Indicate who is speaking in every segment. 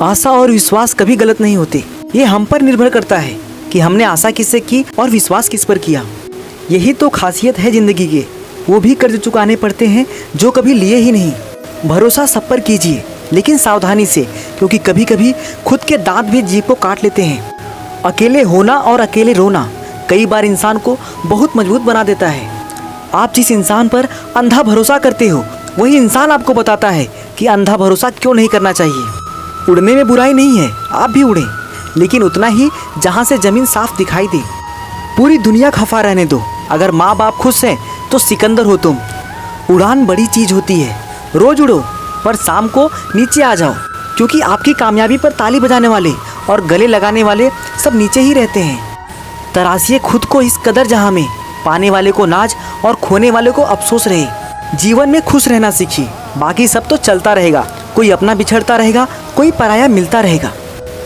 Speaker 1: आशा और विश्वास कभी गलत नहीं होते। ये हम पर निर्भर करता है कि हमने आशा किससे की और विश्वास किस पर किया। यही तो खासियत है जिंदगी के। वो भी कर्ज चुकाने पड़ते हैं जो कभी लिए ही नहीं। भरोसा सब पर कीजिए, लेकिन सावधानी से, क्योंकि कभी कभी खुद के दांत भी जीभ को काट लेते हैं। अकेले होना और अकेले रोना कई बार इंसान को बहुत मजबूत बना देता है। आप जिस इंसान पर अंधा भरोसा करते हो, वही इंसान आपको बताता है कि अंधा भरोसा क्यों नहीं करना चाहिए। उड़ने में बुराई नहीं है, आप भी उड़ें, लेकिन उतना ही जहाँ से ज़मीन साफ दिखाई दे। पूरी दुनिया खफा रहने दो, अगर माँ बाप खुश हैं तो सिकंदर हो तुम। उड़ान बड़ी चीज़ होती है, रोज उड़ो, पर शाम को नीचे आ जाओ, क्योंकि आपकी कामयाबी पर ताली बजाने वाले और गले लगाने वाले सब नीचे ही रहते हैं। तराशिए खुद को इस कदर जहाँ में पाने वाले को नाज और खोने वाले को अफसोस रहे। जीवन में खुश रहना सीखिए, बाकी सब तो चलता रहेगा। कोई अपना बिछड़ता रहेगा, कोई पराया मिलता रहेगा।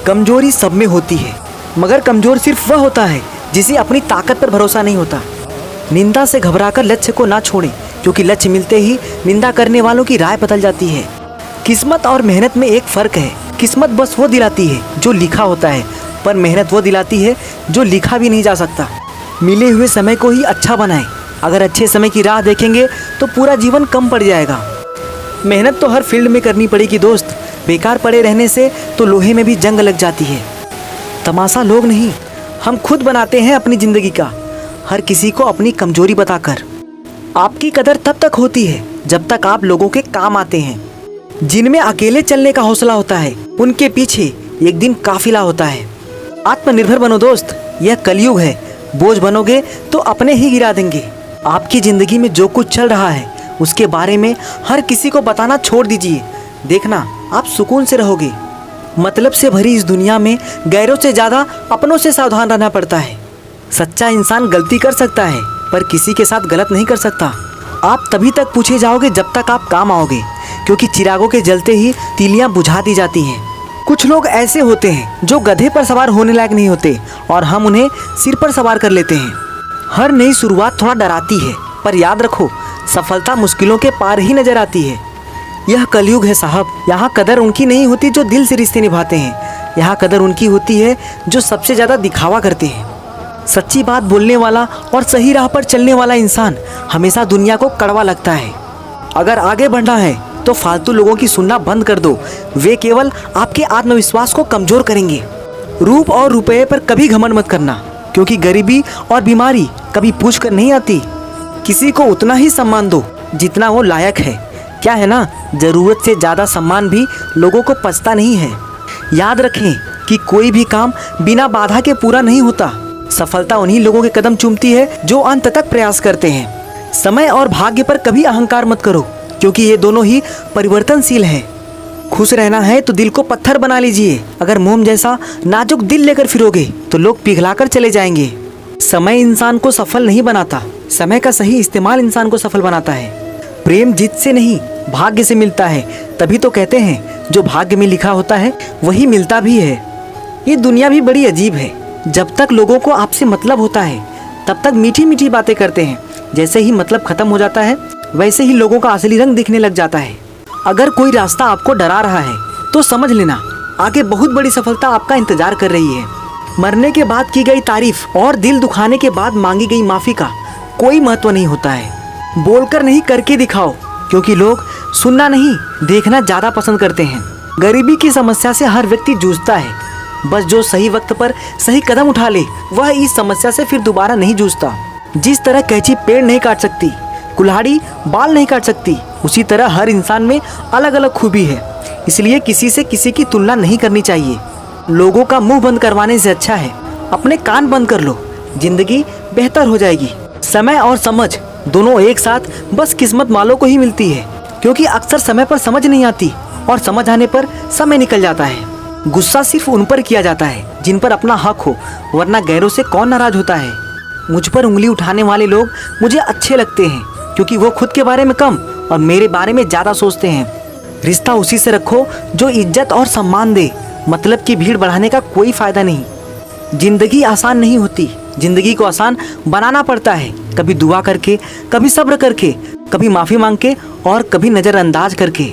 Speaker 1: कमजोरी सब में होती है, मगर कमजोर सिर्फ वह होता है जिसे अपनी ताकत पर भरोसा नहीं होता। निंदा से घबराकर लक्ष्य को ना छोड़ें, क्योंकि लक्ष्य मिलते ही निंदा करने वालों की राय बदल जाती है। किस्मत और मेहनत में एक फ़र्क है। किस्मत बस वो दिलाती है जो लिखा होता है, पर मेहनत वो दिलाती है जो लिखा भी नहीं जा सकता। मिले हुए समय को ही अच्छा बनाएं। अगर अच्छे समय की राह देखेंगे तो पूरा जीवन कम पड़ जाएगा। मेहनत तो हर फील्ड में करनी पड़ेगी दोस्त। बेकार पड़े रहने से तो लोहे में भी जंग लग जाती है। तमाशा लोग नहीं, हम खुद बनाते हैं अपनी ज़िंदगी का, हर किसी को अपनी कमजोरी बताकर। आपकी कदर तब तक होती है जब तक आप लोगों के काम आते हैं। जिनमें अकेले चलने का हौसला होता है, उनके पीछे एक दिन काफिला होता है। आत्मनिर्भर बनो दोस्त, यह कलयुग है। बोझ बनोगे तो अपने ही गिरा देंगे। आपकी ज़िंदगी में जो कुछ चल रहा है उसके बारे में हर किसी को बताना छोड़ दीजिए। देखना आप सुकून से रहोगे। मतलब से भरी इस दुनिया में गैरों से ज़्यादा अपनों से सावधान रहना पड़ता है। सच्चा इंसान गलती कर सकता है, पर किसी के साथ गलत नहीं कर सकता। आप तभी तक पूछे जाओगे जब तक आप काम आओगे, क्योंकि चिरागों के जलते ही तीलियां बुझा दी जाती हैं। कुछ लोग ऐसे होते हैं जो गधे पर सवार होने लायक नहीं होते, और हम उन्हें सिर पर सवार कर लेते हैं। हर नई शुरुआत थोड़ा डराती है, पर याद रखो सफलता मुश्किलों के पार ही नजर आती है। यह कलयुग है साहब। यहाँ कदर उनकी नहीं होती जो दिल से रिश्ते निभाते हैं। यहाँ कदर उनकी होती है जो सबसे ज़्यादा दिखावा करते हैं। सच्ची बात बोलने वाला और सही राह पर चलने वाला इंसान हमेशा दुनिया को कड़वा लगता है। अगर आगे बढ़ना है तो फालतू लोगों की सुनना बंद कर दो। वे केवल आपके आत्मविश्वास को कमजोर करेंगे। रूप और रुपये पर कभी घमंड मत करना, क्योंकि गरीबी और बीमारी कभी पूछ कर नहीं आती। किसी को उतना ही सम्मान दो जितना वो लायक है। क्या है ना, ज़रूरत से ज़्यादा सम्मान भी लोगों को पचता नहीं है। याद रखें कि कोई भी काम बिना बाधा के पूरा नहीं होता। सफलता उन्हीं लोगों के कदम चूमती है जो अंत तक प्रयास करते हैं। समय और भाग्य पर कभी अहंकार मत करो, क्योंकि ये दोनों ही परिवर्तनशील हैं। खुश रहना है तो दिल को पत्थर बना लीजिए। अगर मोम जैसा नाजुक दिल लेकर फिरोगे तो लोग पिघलाकर चले जाएंगे। समय इंसान को सफल नहीं बनाता, समय का सही इस्तेमाल इंसान को सफल बनाता है। प्रेम जीत से नहीं, भाग्य से मिलता है। तभी तो कहते हैं जो भाग्य में लिखा होता है वही मिलता भी है। ये दुनिया भी बड़ी अजीब है। जब तक लोगों को आपसे मतलब होता है तब तक मीठी मीठी बातें करते हैं। जैसे ही मतलब खत्म हो जाता है वैसे ही लोगों का असली रंग दिखने लग जाता है। अगर कोई रास्ता आपको डरा रहा है तो समझ लेना आगे बहुत बड़ी सफलता आपका इंतजार कर रही है। मरने के बाद की गई तारीफ और दिल दुखाने के बाद मांगी गई माफ़ी का कोई महत्व नहीं होता है। बोलकर नहीं, करके दिखाओ, क्योंकि लोग सुनना नहीं देखना ज़्यादा पसंद करते हैं। गरीबी की समस्या से हर व्यक्ति जूझता है। बस जो सही वक्त पर सही कदम उठा ले वह इस समस्या से फिर दोबारा नहीं जूझता। जिस तरह कैंची पेड़ नहीं काट सकती, कुल्हाड़ी बाल नहीं काट सकती, उसी तरह हर इंसान में अलग अलग खूबी है। इसलिए किसी से किसी की तुलना नहीं करनी चाहिए। लोगों का मुंह बंद करवाने से अच्छा है अपने कान बंद कर लो, जिंदगी बेहतर हो जाएगी। समय और समझ दोनों एक साथ बस किस्मत वालों को ही मिलती है, क्योंकि अक्सर समय पर समझ नहीं आती और समझ आने पर समय निकल जाता है। गुस्सा सिर्फ उन पर किया जाता है जिन पर अपना हक हो, वरना गैरों से कौन नाराज होता है। मुझ पर उंगली उठाने वाले लोग मुझे अच्छे लगते हैं, क्योंकि वो खुद के बारे में कम और मेरे बारे में ज़्यादा सोचते हैं। रिश्ता उसी से रखो जो इज्जत और सम्मान दे। मतलब की भीड़ बढ़ाने का कोई फ़ायदा नहीं। जिंदगी आसान नहीं होती, जिंदगी को आसान बनाना पड़ता है। कभी दुआ करके, कभी सब्र करके, कभी माफ़ी मांग के और कभी नज़रअंदाज करके।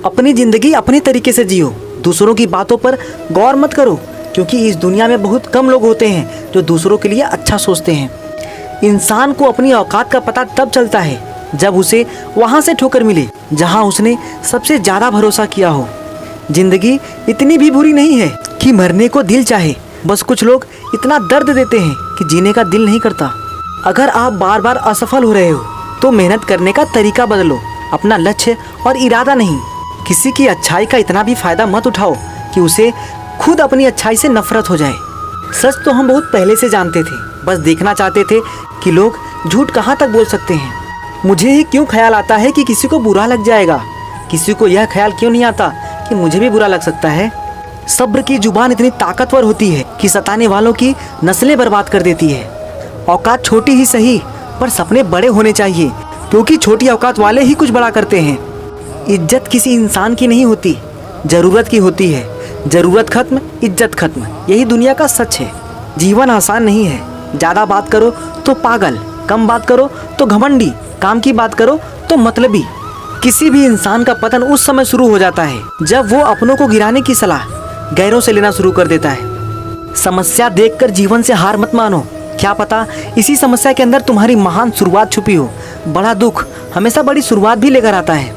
Speaker 1: अपनी ज़िंदगी अपने तरीके से जियो, दूसरों की बातों पर गौर मत करो, क्योंकि इस दुनिया में बहुत कम लोग होते हैं जो दूसरों के लिए अच्छा सोचते हैं। इंसान को अपनी औकात का पता तब चलता है जब उसे वहाँ से ठोकर मिले जहाँ उसने सबसे ज़्यादा भरोसा किया हो। जिंदगी इतनी भी बुरी नहीं है कि मरने को दिल चाहे, बस कुछ लोग इतना दर्द देते हैं कि जीने का दिल नहीं करता। अगर आप बार बार असफल हो रहे हो तो मेहनत करने का तरीका बदलो, अपना लक्ष्य और इरादा नहीं। किसी की अच्छाई का इतना भी फायदा मत उठाओ कि उसे खुद अपनी अच्छाई से नफरत हो जाए। सच तो हम बहुत पहले से जानते थे, बस देखना चाहते थे कि लोग झूठ कहाँ तक बोल सकते हैं। मुझे ही क्यों ख्याल आता है कि किसी को बुरा लग जाएगा, किसी को यह ख्याल क्यों नहीं आता कि मुझे भी बुरा लग सकता है। सब्र की जुबान इतनी ताकतवर होती है कि सताने वालों की नस्लें बर्बाद कर देती है। औकात छोटी ही सही, पर सपने बड़े होने चाहिए, क्योंकि छोटी औकात वाले ही कुछ बड़ा करते हैं। इज्जत किसी इंसान की नहीं होती, ज़रूरत की होती है। ज़रूरत खत्म, इज्जत खत्म, यही दुनिया का सच है। जीवन आसान नहीं है। ज़्यादा बात करो तो पागल, कम बात करो तो घमंडी, काम की बात करो तो मतलबी। किसी भी इंसान का पतन उस समय शुरू हो जाता है जब वो अपनों को गिराने की सलाह गैरों से लेना शुरू कर देता है। समस्या देखकर जीवन से हार मत मानो, क्या पता इसी समस्या के अंदर तुम्हारी महान शुरुआत छुपी हो। बड़ा दुख हमेशा बड़ी शुरुआत भी लेकर आता है।